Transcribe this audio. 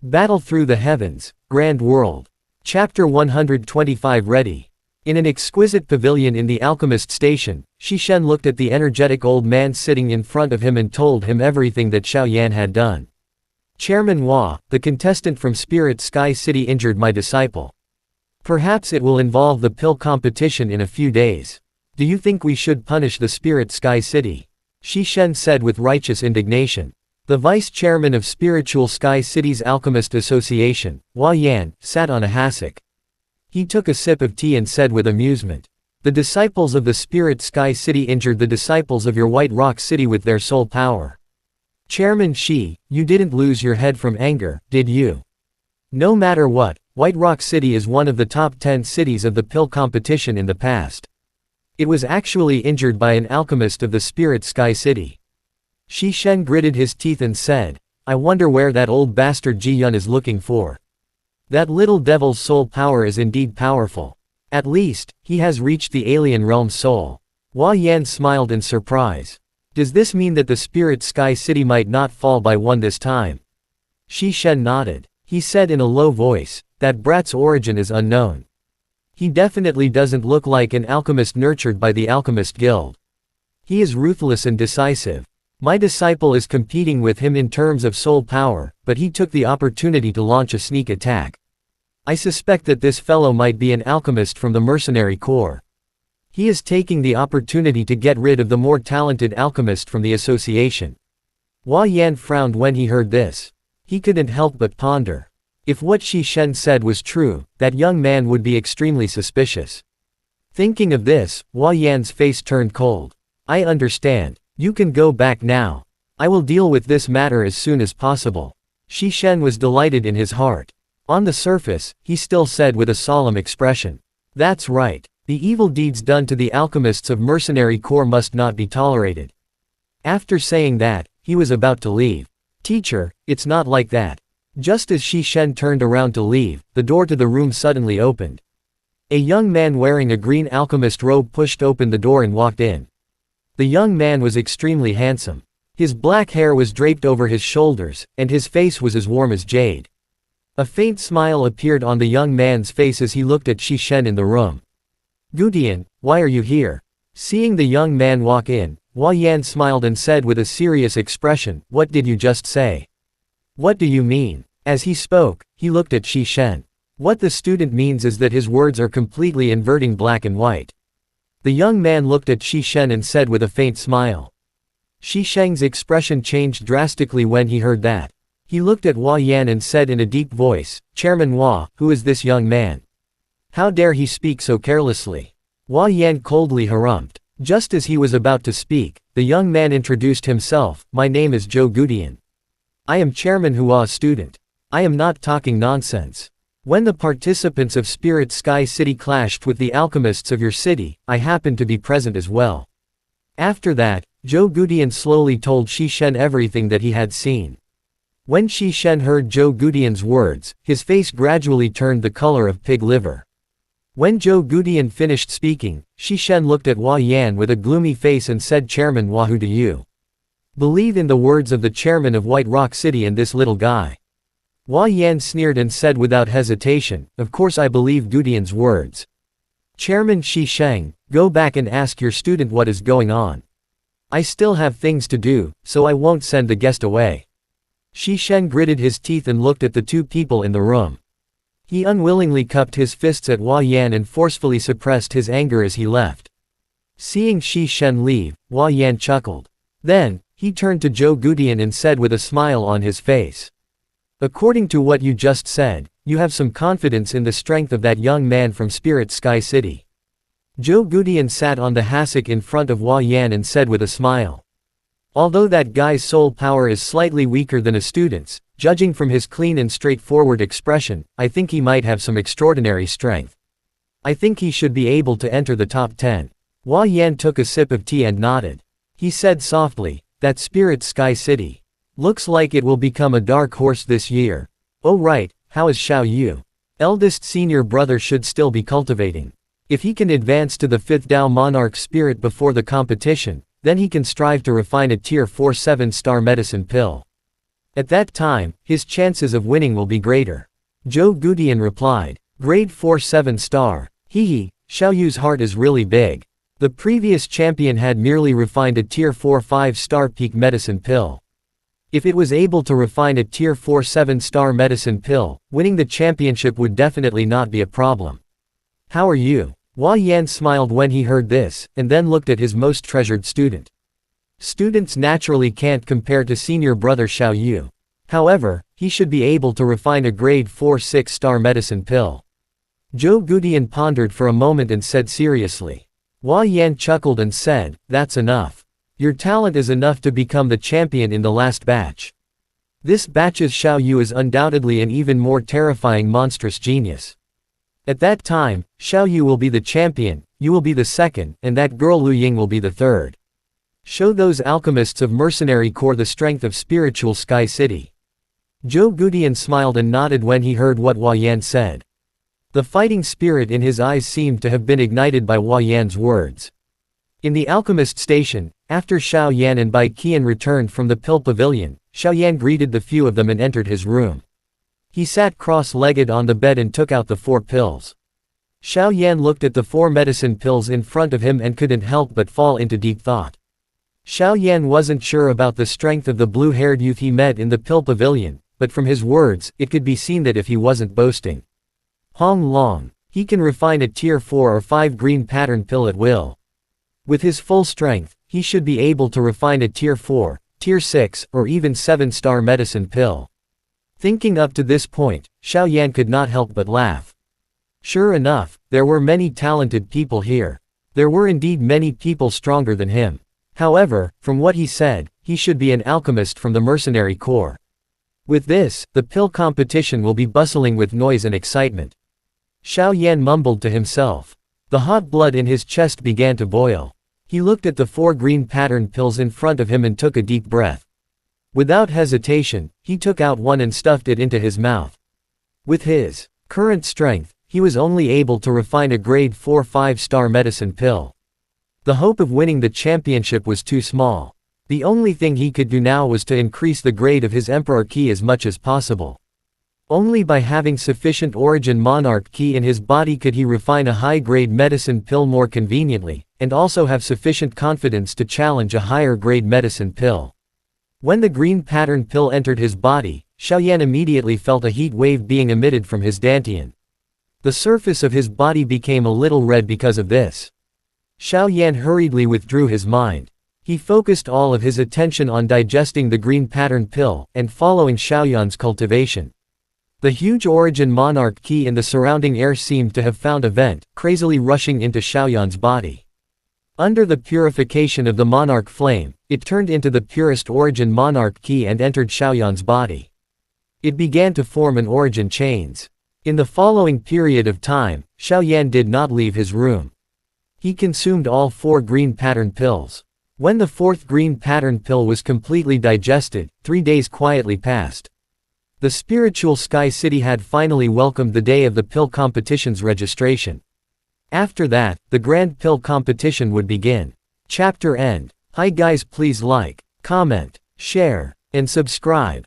Battle through the heavens, grand world. Chapter 125 Ready. In an exquisite pavilion in the alchemist station, Shishen looked at the energetic old man sitting in front of him and told him everything that Xiao Yan had done. Chairman Hua, the contestant from Spirit Sky City injured my disciple. Perhaps it will involve the pill competition in a few days. Do you think we should punish the Spirit Sky City? Shishen said with righteous indignation. The vice chairman of Spiritual Sky City's Alchemist Association, Hua Yan, sat on a hassock. He took a sip of tea and said with amusement, "The disciples of the Spirit Sky City injured the disciples of your White Rock City with their soul power. Chairman Shi, you didn't lose your head from anger, did you? No matter what, White Rock City is one of the top 10 cities of the pill competition in the past. It was actually injured by an alchemist of the Spirit Sky City." Shishen gritted his teeth and said, "I wonder where that old bastard Ji Yun is looking for. That little devil's soul power is indeed powerful. At least, he has reached the alien realm soul." Hua Yan smiled in surprise. "Does this mean that the Spirit Sky City might not fall by one this time?" Shishen nodded. He said in a low voice, "That brat's origin is unknown. He definitely doesn't look like an alchemist nurtured by the Alchemist Guild. He is ruthless and decisive. My disciple is competing with him in terms of soul power, but he took the opportunity to launch a sneak attack. I suspect that this fellow might be an alchemist from the mercenary corps. He is taking the opportunity to get rid of the more talented alchemist from the association." Hua Yan frowned when he heard this. He couldn't help but ponder. If what Shishen said was true, that young man would be extremely suspicious. Thinking of this, Hua Yan's face turned cold. "I understand. You can go back now. I will deal with this matter as soon as possible." Shishen was delighted in his heart. On the surface, he still said with a solemn expression, "That's right. The evil deeds done to the alchemists of Mercenary Corps must not be tolerated." After saying that, he was about to leave. "Teacher, it's not like that." Just as Shishen turned around to leave, the door to the room suddenly opened. A young man wearing a green alchemist robe pushed open the door and walked in. The young man was extremely handsome. His black hair was draped over his shoulders, and his face was as warm as jade. A faint smile appeared on the young man's face as he looked at Shishen in the room. "Gutian, why are you here?" Seeing the young man walk in, Hua Yan smiled and said with a serious expression, "What did you just say?" "What do you mean?" As he spoke, he looked at Shishen. What the student means is that his words are completely inverting black and white. The young man looked at Shishen and said with a faint smile. Shishen's expression changed drastically when he heard that. He looked at Hua Yan and said in a deep voice, "Chairman Hua, who is this young man? How dare he speak so carelessly?" Hua Yan coldly harumphed. Just as he was about to speak, the young man introduced himself, "My name is Zhou Gutian. I am Chairman Hua's student. I am not talking nonsense. When the participants of Spirit Sky City clashed with the alchemists of your city, I happened to be present as well." After that, Zhou Gutian slowly told Shishen everything that he had seen. When Shishen heard Zhou Gutian's words, his face gradually turned the color of pig liver. When Zhou Gutian finished speaking, Shishen looked at Hua Yan with a gloomy face and said, "Chairman Hua, who do you believe in the words of the chairman of White Rock City and this little guy?" Hua Yan sneered and said without hesitation, "Of course I believe Gutian's words. Chairman Shishen, go back and ask your student what is going on. I still have things to do, so I won't send the guest away." Shishen gritted his teeth and looked at the two people in the room. He unwillingly cupped his fists at Hua Yan and forcefully suppressed his anger as he left. Seeing Shishen leave, Hua Yan chuckled. Then, he turned to Zhou Gutian and said with a smile on his face, "According to what you just said, you have some confidence in the strength of that young man from Spirit Sky City." Zhou Gutian sat on the hassock in front of Hua Yan and said with a smile, "Although that guy's soul power is slightly weaker than a student's, judging from his clean and straightforward expression, I think he might have some extraordinary strength. I think he should be able to enter the top 10. Hua Yan took a sip of tea and nodded. He said softly, "That Spirit Sky City looks like it will become a dark horse this year. Oh right, how is Xiao Yu? Eldest senior brother should still be cultivating. If he can advance to the 5th Dao Monarch spirit before the competition, then he can strive to refine a tier 4 7-star medicine pill." At that time, his chances of winning will be greater. Zhou Gudian replied. Grade 4 7-star. Hehe, Xiao Yu's heart is really big. The previous champion had merely refined a tier 4 5-star peak medicine pill. If it was able to refine a tier 4 7-star medicine pill, winning the championship would definitely not be a problem. How are you? Hua Yan smiled when he heard this, and then looked at his most treasured student. Students naturally can't compare to senior brother Xiao Yu. However, he should be able to refine a grade 4 6-star medicine pill. Zhou Gudian pondered for a moment and said seriously. Hua Yan chuckled and said, that's enough. Your talent is enough to become the champion in the last batch. This batch's Xiao Yu is undoubtedly an even more terrifying monstrous genius. At that time, Xiao Yu will be the champion, you will be the second, and that girl Lu Ying will be the third. Show those alchemists of Mercenary Corps the strength of spiritual Sky City. Zhou Gudian smiled and nodded when he heard what Hua Yan said. The fighting spirit in his eyes seemed to have been ignited by Hua Yan's words. In the alchemist station, after Xiao Yan and Bai Qian returned from the pill pavilion, Xiao Yan greeted the few of them and entered his room. He sat cross-legged on the bed and took out the 4 pills. Xiao Yan looked at the 4 medicine pills in front of him and couldn't help but fall into deep thought. Xiao Yan wasn't sure about the strength of the blue-haired youth he met in the pill pavilion, but from his words, it could be seen that if he wasn't boasting. Hong Long. He can refine a tier 4 or 5 green pattern pill at will. With his full strength, he should be able to refine a tier 4, tier 6, or even 7-star medicine pill. Thinking up to this point, Xiao Yan could not help but laugh. Sure enough, there were many talented people here. There were indeed many people stronger than him. However, from what he said, he should be an alchemist from the Mercenary Corps. With this, the pill competition will be bustling with noise and excitement. Xiao Yan mumbled to himself. The hot blood in his chest began to boil. He looked at the 4 green pattern pills in front of him and took a deep breath. Without hesitation, he took out one and stuffed it into his mouth. With his current strength, he was only able to refine a grade 4 5-star medicine pill. The hope of winning the championship was too small. The only thing he could do now was to increase the grade of his Emperor Ki as much as possible. Only by having sufficient Origin Monarch Ki in his body could he refine a high-grade medicine pill more conveniently, and also have sufficient confidence to challenge a higher-grade medicine pill. When the green pattern pill entered his body, Xiao Yan immediately felt a heat wave being emitted from his dantian. The surface of his body became a little red because of this. Xiao Yan hurriedly withdrew his mind. He focused all of his attention on digesting the green pattern pill, and following Xiaoyan's cultivation. The huge Origin Monarch Ki in the surrounding air seemed to have found a vent, crazily rushing into Xiaoyan's body. Under the purification of the Monarch Flame, it turned into the purest Origin Monarch Ki and entered Xiaoyan's body. It began to form an Origin chains. In the following period of time, Xiao Yan did not leave his room. He consumed all 4 green pattern pills. When the 4th green pattern pill was completely digested, 3 days quietly passed. The spiritual Sky City had finally welcomed the day of the pill competition's registration. After that, the grand pill competition would begin. Chapter end. Hi guys, please like, comment, share, and subscribe.